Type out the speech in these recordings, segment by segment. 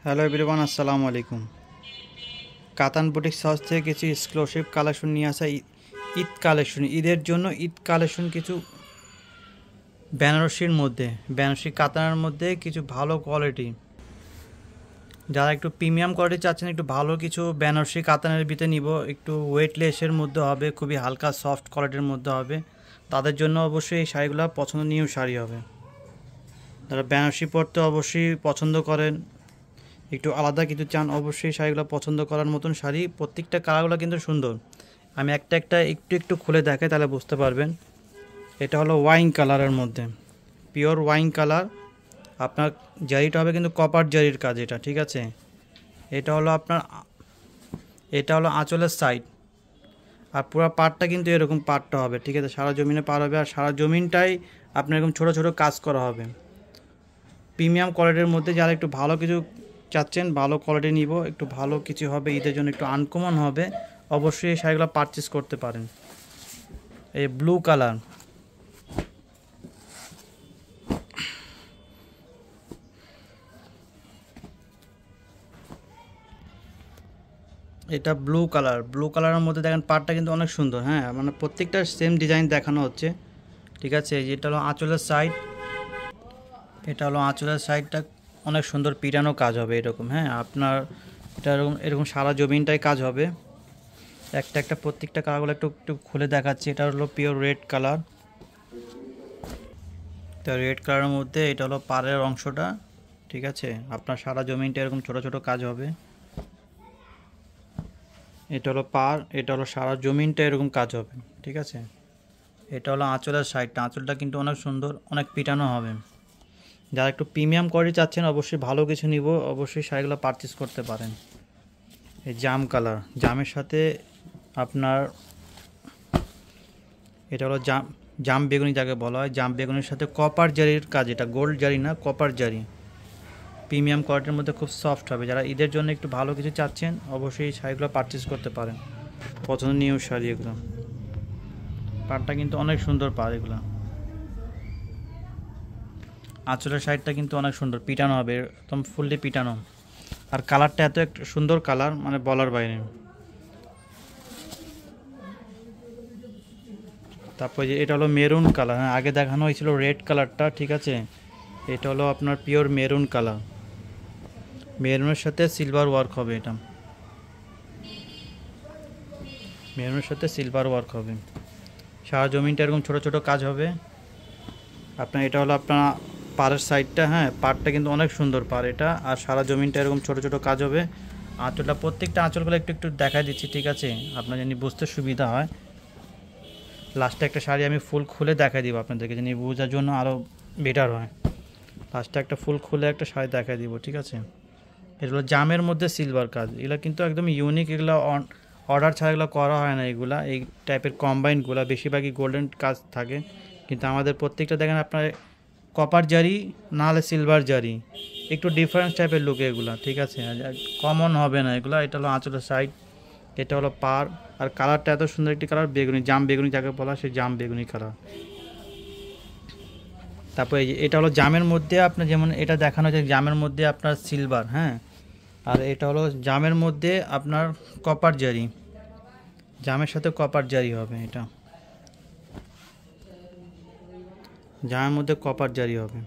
Hello everyone, আসসালামু আলাইকুম। কাতান বুটিক্স হাউস থেকে কিছু এক্সক্লুসিভ কালেকশন নিয়ে আসা ঈদ কালেকশন, ঈদের জন্য ঈদ কালেকশন কিছু বেনারসি কাতানের মধ্যে কিছু ভালো কোয়ালিটি, যারা একটু প্রিমিয়াম কোয়ালিটি চাচ্ছেন, একটু ভালো কিছু বেনারসি কাতানের ভিতরে নিব, একটু ওয়েটলেসের মধ্যে হবে, খুবই হালকা সফট কোয়ালিটির মধ্যে হবে, তাদের জন্য অবশ্যই এই শাড়িগুলো পছন্দনীয় শাড়ি হবে। যারা বেনারসি পরতে অবশ্যই পছন্দ করেন, একটু আলাদা কিছু চান, অবশ্যই শাড়িগুলো পছন্দ করার মতন শাড়ি। প্রত্যেকটা কালারগুলো কিন্তু সুন্দর। আমি একটা একটু খুলে দেখাই, তাহলে বুঝতে পারবেন। এটা হলো ওয়াইন কালারের মধ্যে, পিওর ওয়াইন কালার। আপনার জারিটা হবে কিন্তু কপার জারির কাজ, এটা ঠিক আছে। এটা হলো আঁচলের সাইড, আর পুরো পাড়টা কিন্তু এরকম পাড়টা হবে, ঠিক আছে। সারা জমিনে পার হবে, আর সারা জমিনটাই আপনার এরকম ছোটো ছোটো কাজ করা হবে। প্রিমিয়াম কোয়ালিটির মধ্যে যারা একটু ভালো কিছু চাচ্ছেন, ভালো কোয়ালিটি নিব, একটু ভালো কিছু হবে, ঈদের জন্য একটু আনকমন হবে, অবশ্যই এই শাড়িগুলো পারচেস করতে পারেন। এই ব্লু কালার, এটা ব্লু কালারের মধ্যে দেখেন পাড়টা কিন্তু অনেক সুন্দর। হ্যাঁ, মানে প্রত্যেকটা সেম ডিজাইন দেখানো হচ্ছে, ঠিক আছে। এটা হলো আঁচলের সাইড, সাইডটা অনেক সুন্দর পিটানো কাজ হবে এরকম। হ্যাঁ, আপনার এটা এরকম সারা জমিনটাই কাজ হবে। একটা প্রত্যেকটা কালারগুলো একটু খুলে দেখাচ্ছি। এটা হলো পিওর রেড কালার, তো রেড কালারের মধ্যে এটা হলো পাড়ের অংশটা, ঠিক আছে। আপনার সারা জমিনটা এরকম ছোট ছোট কাজ হবে। এটা হলো পাড়, এটা হলো সারা জমিনটা এরকম কাজ হবে, ঠিক আছে। এটা হলো আঁচলের সাইডটা, আঁচলটা কিন্তু অনেক সুন্দর, অনেক পিটানো হবে। যারা একটু প্রিমিয়াম কোয়ালিটি চাচ্ছেন, অবশ্যই ভালো কিছু নিব, অবশ্যই শাড়িগুলো পারচেস করতে পারেন। এই জাম কালার, জামের সাথে আপনার এটা হলো জাম বেগুনি, যাকে বলা হয় জাম বেগুনির সাথে কপার জারির কাজ। এটা গোল্ড জারি না, কপার জারি, প্রিমিয়াম কোয়ালিটির মধ্যে খুব সফট হবে। যারা ঈদের জন্য একটু ভালো কিছু চাচ্ছেন, অবশ্যই এই শাড়িগুলো পারচেস করতে পারেন। পছন্দনীয় শাড়ি এগুলো, পাড়টা কিন্তু অনেক সুন্দর পাড় এগুলো। আঁচলের শাড়িটা কিন্তু অনেক সুন্দর পিটানো হবে, একদম ফুললি পিটানো, আর কালারটা এত একটা সুন্দর কালার, মানে বলার বাইরে। তারপরে যে এটা হলো মেরুন কালার, হ্যাঁ আগে দেখানো হয়েছিল রেড কালারটা, ঠিক আছে। এটা হলো আপনার পিওর মেরুন কালার, মেরুনের সাথে সিলভার ওয়ার্ক হবে। এটা মেরুনের সাথে সিলভার ওয়ার্ক হবে, সারা জমিনটা এরকম ছোট ছোট কাজ হবে আপনার। এটা হলো আপনার পাড়ের সাইডটা, হ্যাঁ পাড়টা কিন্তু অনেক সুন্দর পাড় এটা, আর সারা জমিনটা এরকম ছোট ছোট কাজ হবে। আঁচলটা, প্রত্যেকটা আঁচলগুলো একটু দেখাই দিচ্ছি, ঠিক আছে, আপনার যেন বুঝতে সুবিধা হয়। লাস্টে একটা শাড়ি আমি ফুল খুলে দেখাই দিব আপনাদেরকে, যেন বোঝার জন্য আরও বেটার হয়। লাস্টে একটা ফুল খুলে একটা শাড়ি দেখাই দিব, ঠিক আছে। এগুলো জামের মধ্যে সিলভার কাজ, এগুলো কিন্তু একদম ইউনিক। এগুলো অর্ডার ছাড়া এগুলো করা হয় না। এগুলা এই টাইপের কম্বাইনগুলো বেশিরভাগই গোল্ডেন কাজ থাকে, কিন্তু আমাদের প্রত্যেকটা দেখেন আপনার কপার জারি না হলে সিলভার জারি, একটু ডিফারেন্স টাইপের লুক এগুলা, ঠিক আছে, কমন হবে না এগুলা। এটা হলো আঁচলের সাইড, এটা হলো পার, আর কালারটা এত সুন্দর একটি কালার, বেগুনি, জাম বেগুনি যাকে বলা, সেই জাম বেগুনি কালার। তারপরে এটা হলো জামের মধ্যে আপনার, যেমন এটা দেখানো যায় জামের মধ্যে আপনার সিলভার, হ্যাঁ, আর এটা হলো জামের মধ্যে আপনার কপার জারি, জামের সাথে কপার জারি হবে। এটা জামের মধ্যে কপার জারি হবে,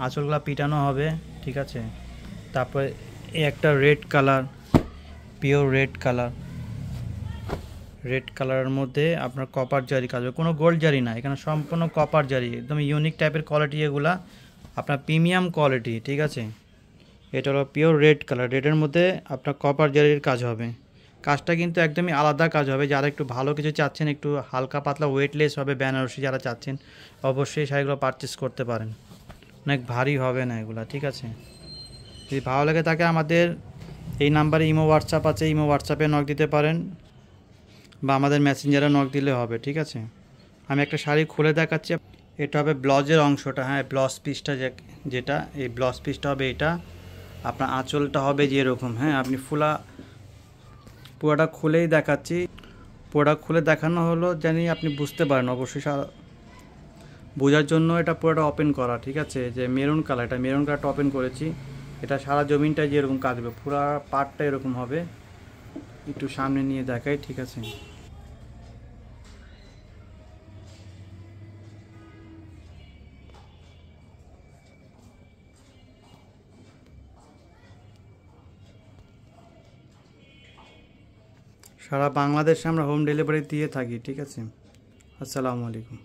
আঁচলগুলা পিটানো হবে, ঠিক আছে। তারপরে এই একটা রেড কালার, পিওর রেড কালারের মধ্যে আপনার কপার জারি কাজ হবে, কোনো গোল্ড জারি না, এখানে সম্পূর্ণ কপার জারি, একদম ইউনিক টাইপের কোয়ালিটি এগুলা, আপনার প্রিমিয়াম কোয়ালিটি, ঠিক আছে। এটা হলো পিওর রেড কালার, রেডের মধ্যে আপনার কপার জারির কাজ হবে। কাজটা কিন্তু একদমই আলাদা কাজ হবে। যারা একটু ভালো কিছু চাচ্ছেন, একটু হালকা পাতলা ওয়েটলেস হবে বেনারসি যারা চাচ্ছেন, অবশ্যই শাড়িগুলো পারচেস করতে পারেন, অনেক ভারী হবে না এগুলা, ঠিক আছে। যদি ভালো লাগে তাকে আমাদের এই নাম্বারে ইমো হোয়াটসঅ্যাপ আছে, ইমো হোয়াটসঅ্যাপে নক দিতে পারেন, বা আমাদের মেসেঞ্জারে নক দিলে হবে, ঠিক আছে। আমি একটা শাড়ি খুলে দেখাচ্ছি। এটা হবে ব্লাউজের অংশটা, হ্যাঁ ব্লাউজ পিসটা, যেটা এই ব্লাউজ পিসটা হবে এটা। আপনার আঁচলটা হবে যেরকম, হ্যাঁ আপনি পুরোটা খুলেই দেখাচ্ছি, পুরোটা খুলে দেখানো হলো জানি আপনি বুঝতে পারেন। অবশ্যই বোঝার জন্য এটা পুরোটা ওপেন করা, ঠিক আছে? যে মেরুন কালার, এটা মেরুন কালারটা ওপেন করেছি। এটা সারা জমিনটা যেরকম কাজ হবে, পুরো পার্টটা এরকম হবে। একটু সামনে নিয়ে দেখাই, ঠিক আছে? সারা বাংলাদেশে আমরা হোম ডেলিভারি দিয়ে থাকি, ঠিক আছে? আসসালামু আলাইকুম।